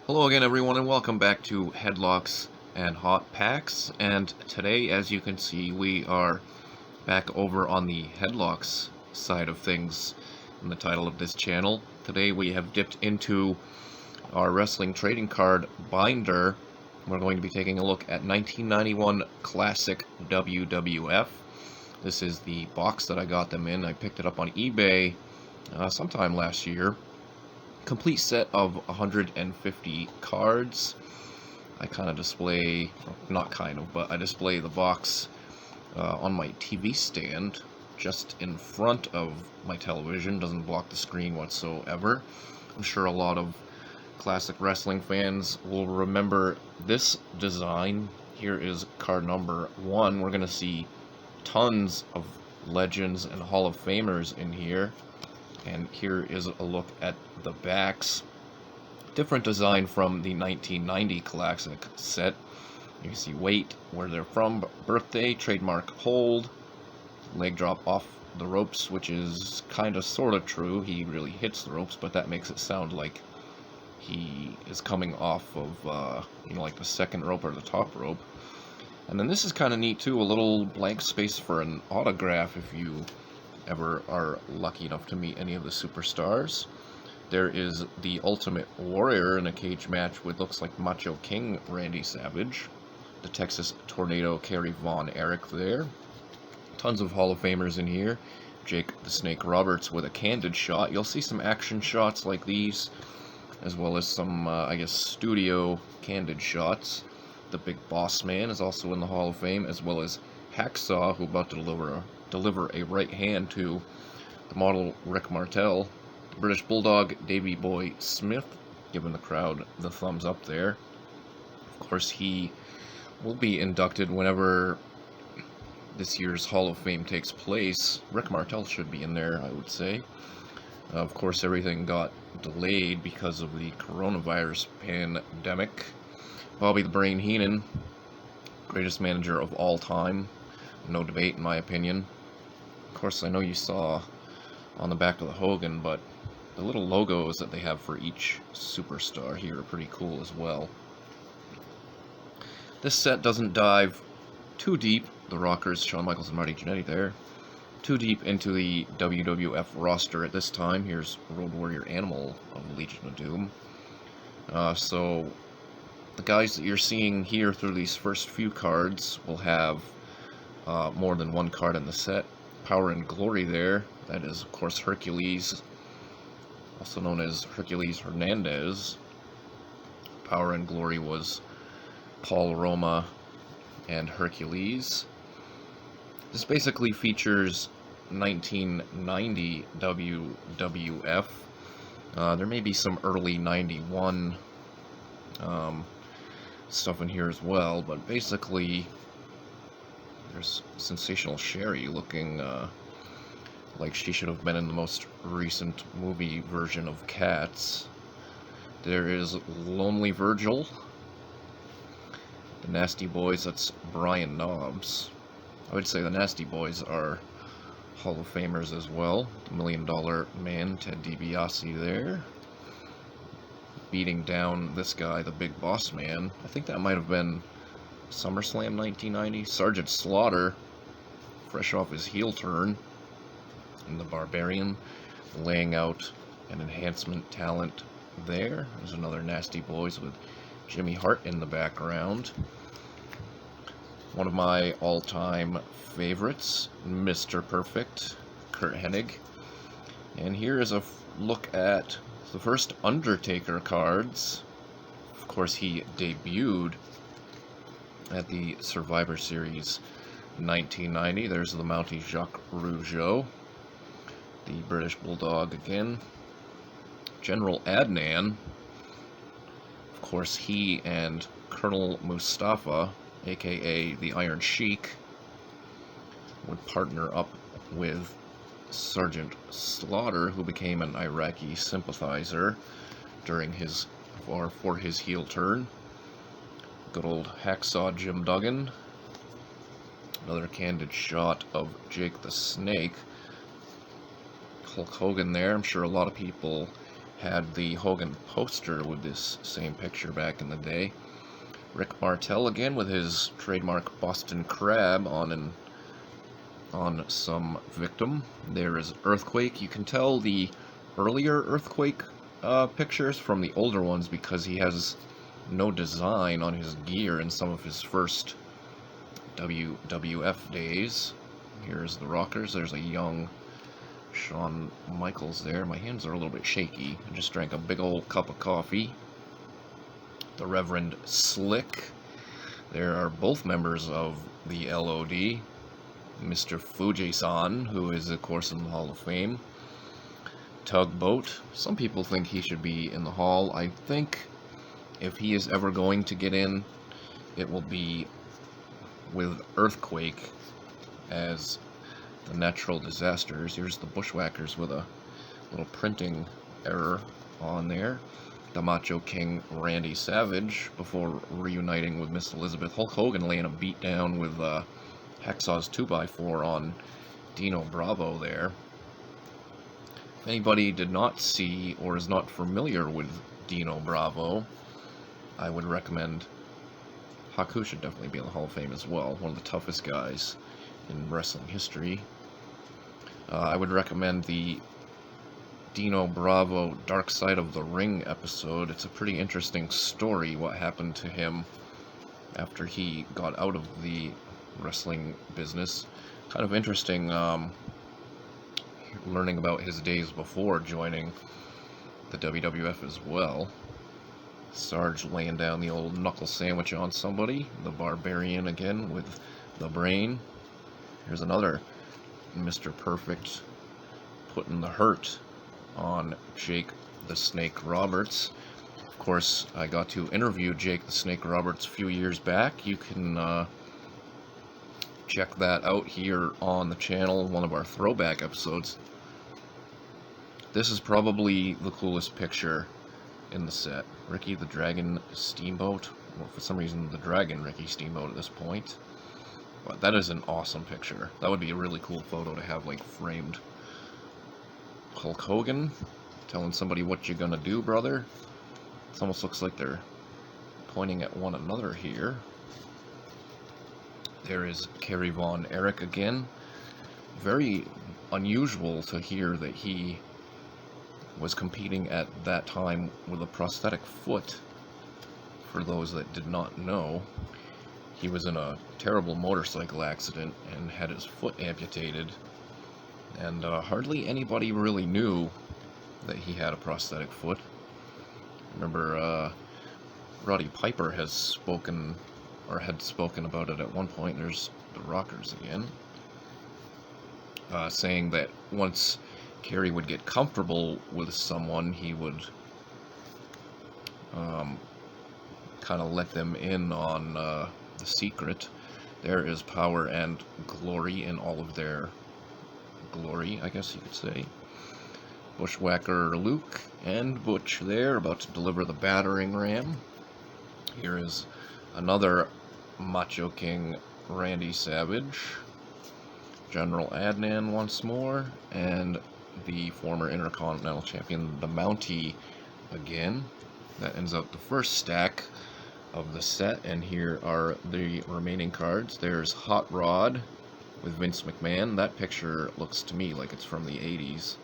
Hello again everyone and welcome back to Headlocks and Hot Packs, and today, as you can see, we are back over on the Headlocks side of things in the title of this channel. Today we have dipped into our wrestling trading card binder. We're going to be taking a look at 1991 Classic WWF. This is the box that I got them in. I picked it up on eBay sometime last year. Complete set of 150 cards. I kind of display, not kind of, but I display the box on my TV stand just in front of my television. Doesn't block the screen whatsoever. I'm sure a lot of classic wrestling fans will remember this design. Here is card number 1. We're going to see tons of legends and Hall of Famers in here. And here is a look at the backs. Different design from the 1990 Classic set. You can see weight, where they're from, birthday, trademark hold, leg drop off the ropes, which is kind of sort of true. He really hits the ropes, but that makes it sound like he is coming off of, like the second rope or the top rope. And then this is kind of neat too, a little blank space for an autograph if you ever are lucky enough to meet any of the superstars. There is the Ultimate Warrior in a cage match with, looks like, Macho King Randy Savage. The Texas Tornado Kerry Von Erich there. Tons of Hall of Famers in here. Jake the Snake Roberts with a candid shot. You'll see some action shots like these, as well as some, studio candid shots. The Big Boss Man is also in the Hall of Fame, as well as Hacksaw, who about to deliver a right hand to the model Rick Martel. The British Bulldog Davey Boy Smith, giving the crowd the thumbs up there. Of course, he will be inducted whenever this year's Hall of Fame takes place. Rick Martel should be in there, I would say. Of course, everything got delayed because of the coronavirus pandemic. Bobby the Brain Heenan, greatest manager of all time. No debate, in my opinion. Of course, I know you saw on the back of the Hogan, but the little logos that they have for each superstar here are pretty cool as well. This set doesn't dive too deep, the Rockers, Shawn Michaels and Marty Jannetty there, too deep into the WWF roster at this time. Here's Road Warrior Animal of Legion of Doom. So the guys that you're seeing here through these first few cards will have more than one card in the set. Power and Glory there, that is of course Hercules, also known as Hercules Hernandez. Power and Glory was Paul Roma and Hercules. This basically features 1990 WWF. There may be some early 91 stuff in here as well, but basically there's Sensational Sherry looking like she should have been in the most recent movie version of Cats. There is Lonely Virgil. The Nasty Boys, that's Brian Knobbs. I would say the Nasty Boys are Hall of Famers as well. The $1 Million Man, Ted DiBiase there. Beating down this guy, the Big Boss Man. I think that might have been SummerSlam 1990. Sergeant Slaughter, fresh off his heel turn in the Barbarian, laying out an enhancement talent there. There's another Nasty Boys with Jimmy Hart in the background. One of my all-time favorites, Mr. Perfect, Kurt Hennig. And here is a look at the first Undertaker cards. Of course, he debuted at the Survivor Series 1990. There's the Mountie Jacques Rougeau. The British Bulldog again. General Adnan. Of course, he and Colonel Mustafa, aka the Iron Sheik, would partner up with Sergeant Slaughter, who became an Iraqi sympathizer during his for his heel turn. Good old Hacksaw Jim Duggan. Another candid shot of Jake the Snake. Hulk Hogan there. I'm sure a lot of people had the Hogan poster with this same picture back in the day. Rick Martel again with his trademark Boston Crab on some victim. There is Earthquake. You can tell the earlier Earthquake pictures from the older ones because he has no design on his gear in some of his first WWF days. Here's the Rockers. There's a young Shawn Michaels there. My hands are a little bit shaky. I just drank a big old cup of coffee. The Reverend Slick. There are both members of the LOD. Mr. Fuji-san, who is, of course, in the Hall of Fame. Tugboat. Some people think he should be in the Hall. I think if he is ever going to get in, it will be with Earthquake as the natural disasters. Here's the Bushwhackers with a little printing error on there. The Macho King Randy Savage before reuniting with Miss Elizabeth. Hulk Hogan laying a beat down with Hacksaw's 2x4 on Dino Bravo there. If anybody did not see or is not familiar with Dino Bravo, I would recommend Haku should definitely be in the Hall of Fame as well. One of the toughest guys in wrestling history. I would recommend the Dino Bravo Dark Side of the Ring episode. It's a pretty interesting story, what happened to him after he got out of the wrestling business. Kind of interesting learning about his days before joining the WWF as well. Sarge laying down the old knuckle sandwich on somebody. The Barbarian again with the brain. Here's another Mr. Perfect putting the hurt on Jake the Snake Roberts. Of course, I got to interview Jake the Snake Roberts a few years back. You can check that out here on the channel, one of our throwback episodes. This is probably the coolest picture in the set. Ricky the Dragon Steamboat. Well, for some reason, the Dragon Ricky Steamboat at this point. But that is an awesome picture. That would be a really cool photo to have, like, framed. Hulk Hogan telling somebody what you're gonna do, brother. It almost looks like they're pointing at one another here. There is Kerry Von Erich again. Very unusual to hear that he was competing at that time with a prosthetic foot. For those that did not know, he was in a terrible motorcycle accident and had his foot amputated, and hardly anybody really knew that he had a prosthetic foot. Remember, Roddy Piper has spoken, or had spoken about it at one point. There's the Rockers again, saying that once Kerry would get comfortable with someone, he would kind of let them in on the secret. There is Power and Glory in all of their glory, I guess you could say. Bushwhacker Luke and Butch there, about to deliver the battering ram. Here is another Macho King Randy Savage. General Adnan once more, and the former Intercontinental Champion, the Mountie, again. That ends up the first stack of the set, and here are the remaining cards. There's Hot Rod with Vince McMahon. That picture looks to me like it's from the 80s.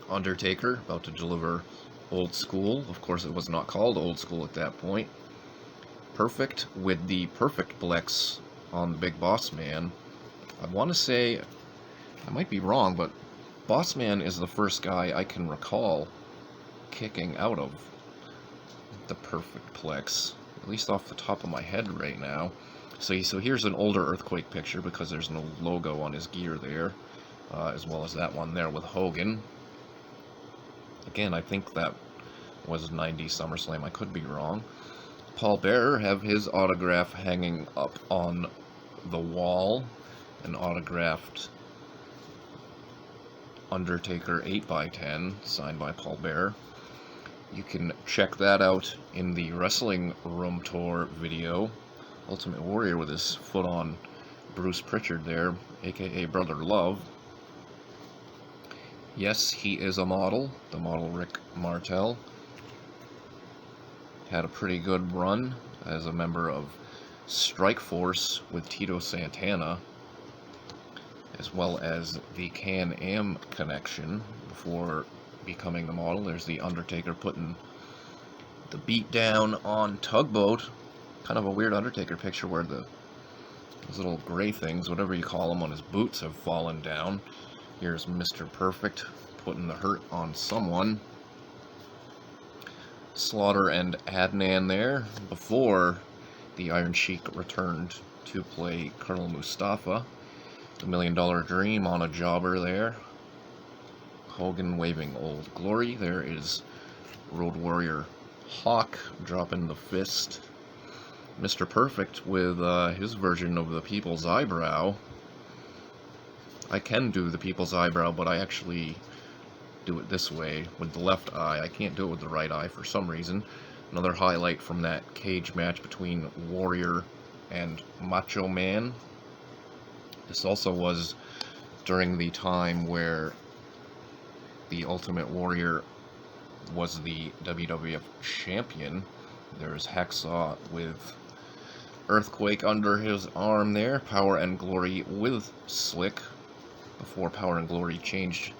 Undertaker, about to deliver Old School. Of course, it was not called Old School at that point. Perfect with the Perfect Plex on the Big Boss Man. I want to say, I might be wrong, but Boss Man is the first guy I can recall kicking out of the Perfect Plex, at least off the top of my head right now. So here's an older Earthquake picture because there's no logo on his gear there, as well as that one there with Hogan. Again, I think that was 90 SummerSlam. I could be wrong. Paul Bearer have his autograph hanging up on the wall, an autographed Undertaker 8x10 signed by Paul Bearer. You can check that out in the Wrestling Room Tour video. Ultimate Warrior with his foot on Bruce Pritchard there, aka Brother Love. Yes, he is a model. The model Rick Martel had a pretty good run as a member of Strike Force with Tito Santana, as well as the Can-Am connection before becoming the model. There's the Undertaker putting the beat down on Tugboat. Kind of a weird Undertaker picture where those little gray things, whatever you call them, on his boots have fallen down. Here's Mr. Perfect putting the hurt on someone. Slaughter and Adnan there before the Iron Sheik returned to play Colonel Mustafa. The $1 Million Dream on a jobber there. Hogan waving Old Glory. There is Road Warrior Hawk dropping the fist. Mr. Perfect with his version of the People's Eyebrow. I can do the People's Eyebrow, but I actually do it this way with the left eye. I can't do it with the right eye for some reason. Another highlight from that cage match between Warrior and Macho Man. This also was during the time where the Ultimate Warrior was the WWF champion. There's Hacksaw with Earthquake under his arm there. Power and Glory with Slick, before Power and Glory changed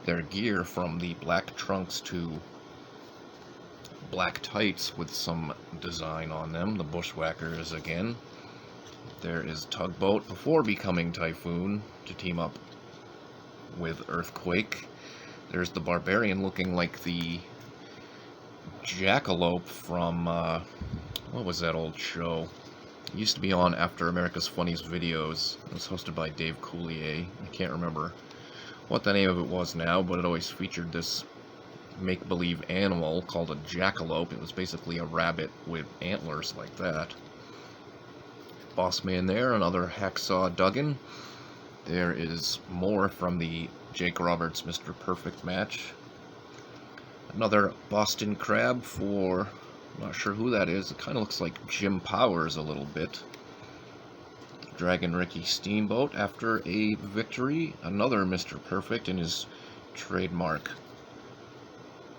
their gear from the black trunks to black tights with some design on them. The Bushwhackers again. There is Tugboat before becoming Typhoon to team up with Earthquake. There's the Barbarian looking like the Jackalope from, what was that old show? It used to be on After America's Funniest Videos. It was hosted by Dave Coulier. I can't remember what the name of it was now, but it always featured this make-believe animal called a jackalope. It was basically a rabbit with antlers like that. Boss Man there, another Hacksaw Duggan. There is more from the Jake Roberts Mr. Perfect match. Another Boston Crab for, I'm not sure who that is. It kind of looks like Jim Powers a little bit. Dragon Ricky Steamboat after a victory. Another Mr. Perfect in his trademark,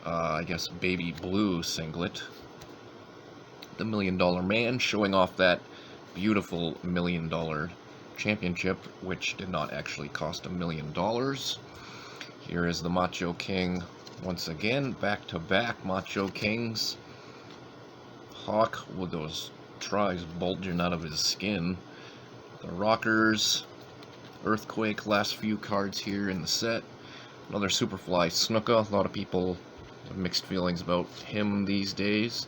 I guess, baby blue singlet. The $1 Million Man showing off that beautiful $1 Million championship, which did not actually cost $1 million. Here is the Macho King once again, back-to-back Macho Kings. Hawk with those tries bulging out of his skin. The Rockers, Earthquake, last few cards here in the set. Another Superfly Snuka. A lot of people have mixed feelings about him these days.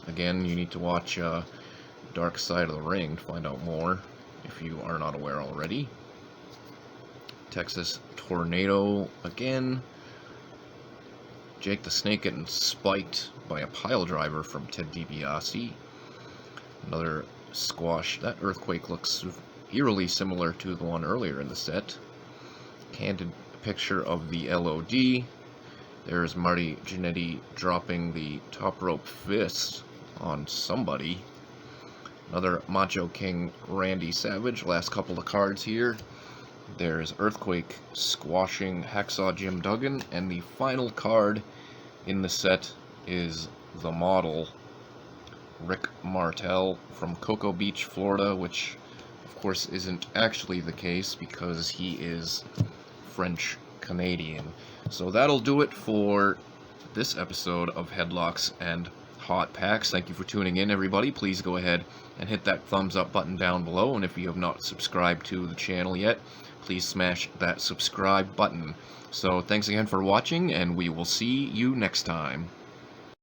Again, you need to watch Dark Side of the Ring to find out more, if you are not aware already. Texas Tornado again. Jake the Snake getting spiked by a pile driver from Ted DiBiase. Another squash. That Earthquake looks eerily similar to the one earlier in the set. Candid picture of the LOD. There's Marty Jannetty dropping the top rope fist on somebody. Another Macho King Randy Savage. Last couple of cards here. There's Earthquake squashing Hacksaw Jim Duggan. And the final card in the set is the model Rick Martel from Cocoa Beach, Florida, which of course isn't actually the case because he is French-Canadian. So that'll do it for this episode of Headlocks and Hot Packs. Thank you for tuning in, everybody. Please go ahead and hit that thumbs up button down below, and if you have not subscribed to the channel yet, please smash that subscribe button. So thanks again for watching, and we will see you next time.